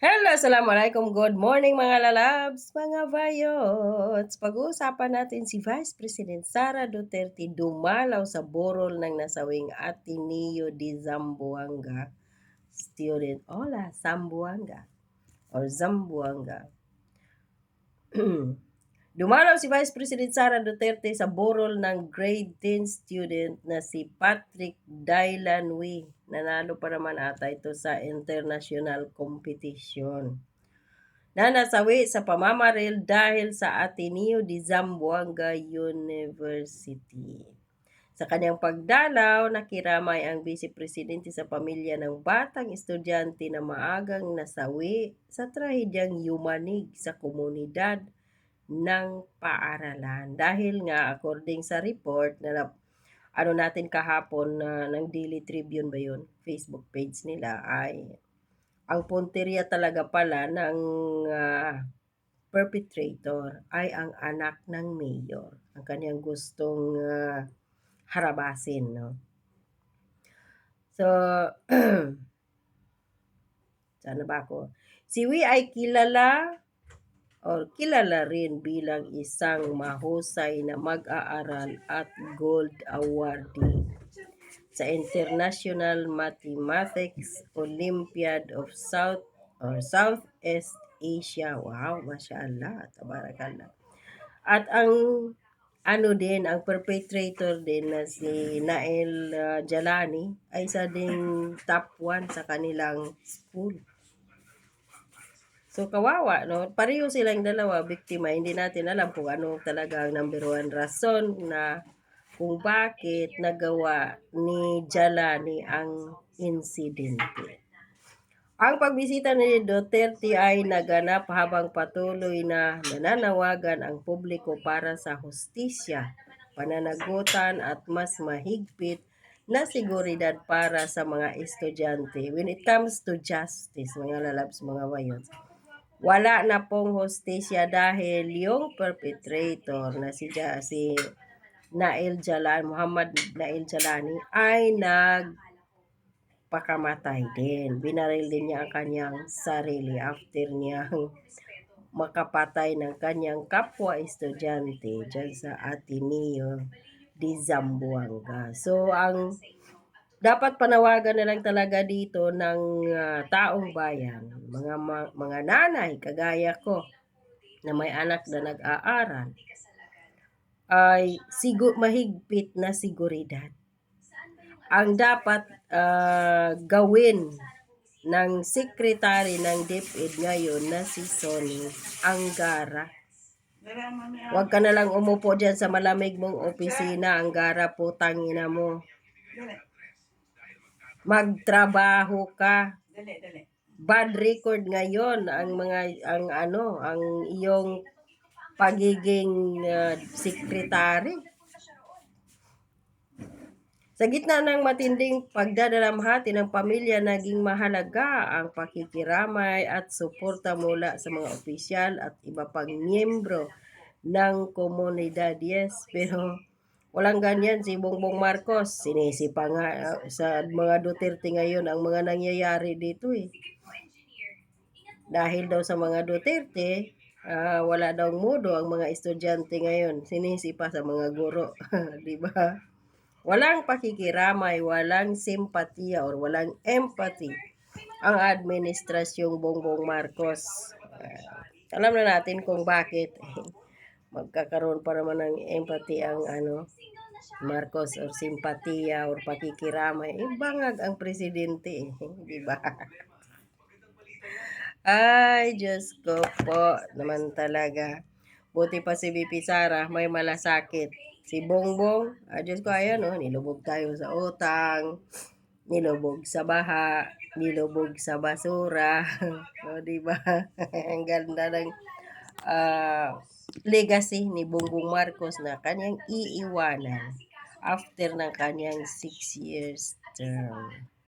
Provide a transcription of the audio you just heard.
Hello, assalamualaikum. Good morning mga lalabs, mga bayots. Pag-uusapan natin si Vice President Sara Duterte dumalaw sa burol ng nasawing Ateneo de Zamboanga student. Hola, Zamboanga or Zamboanga. Dumalaw si Vice President Sara Duterte sa burol ng grade 10 student na si Patrick Dailanwi. Nanalo pa naman ata ito sa international competition na nasawi sa pamamaril dahil sa Ateneo de Zamboanga University. Sa kanyang pagdalaw, nakiramay ang Vice Presidente sa pamilya ng batang estudyante na maagang nasawi sa trahedyang yumanig sa komunidad ng paaralan. Dahil nga, according sa report na natin kahapon ng Daily Tribune ba yun, Facebook page nila, ay ang punteriya talaga pala ng perpetrator ay ang anak ng mayor. Ang kanyang gustong harabasin, no? So, saan na ba ako? Si Wi ay kilala rin bilang isang mahusay na mag-aaral at gold awardee sa International Mathematics Olympiad of Southeast Asia. Wow, mashallah, tabarakallah. At ang ang perpetrator din na si Nael Jalani ay isa ding top 1 sa kanilang school. So kawawa, no? Pareho silang dalawa biktima. Hindi natin alam kung ano talaga ang number 1 rason na kung bakit nagawa ni Jalani ang insidente. Ang pagbisita ni Duterte ay naganap habang patuloy na nananawagan ang publiko para sa hustisya, pananagutan at mas mahigpit na seguridad para sa mga estudyante. When it comes to justice, mga lalabs, mga wayon, wala na pong hustisya dahil yung perpetrator na si Muhammad Nael Jalani ay nagpakamatay din. Binaril din niya ang kanyang sarili after niyang makapatay ng kanyang kapwa estudyante dyan sa Ateneo de Zamboanga. So, ang dapat panawagan na lang talaga dito ng taong bayan, mga nanay kagaya ko na may anak na nag-aaral, ay mahigpit na seguridad. Ang dapat gawin ng secretary ng DepEd ngayon na si Sonny Angara. Huwag ka na lang umupo dyan sa malamig mong opisina, Angara, putang ina mo. Magtrabaho ka. Bad record ngayon ang iyong pagiging secretary. Sa gitna ng matinding pagdadalamhati ng pamilya, naging mahalaga ang pakikiramay at suporta mula sa mga opisyal at iba pang miyembro ng komunidad. Yes, pero walang ganyan si Bongbong Marcos. Sinisipa nga sa mga Duterte ngayon ang mga nangyayari dito eh. Dahil daw sa mga Duterte, wala daw modo ang mga estudyante ngayon. Sinisipa sa mga guro. Di ba? Walang pakikiramay, walang simpatiya or walang empathy ang administrasyong Bongbong Marcos. Alam na natin kung bakit magkakaroon pa naman ng empathy ang Marcos or simpatiya or pakikiramay. Bangag ang presidente, di ba? Ay, Diyos ko po naman talaga. Buti pa si VP Sara, may malasakit. Si Bongbong, Diyos ko, ayan, nilubog tayo sa utang, nilubog sa baha, nilubog sa basura. O, diba? Ang ganda ng legacy ni Bongbong Marcos na kanyang iiwanan after ng kanyang 6 years term.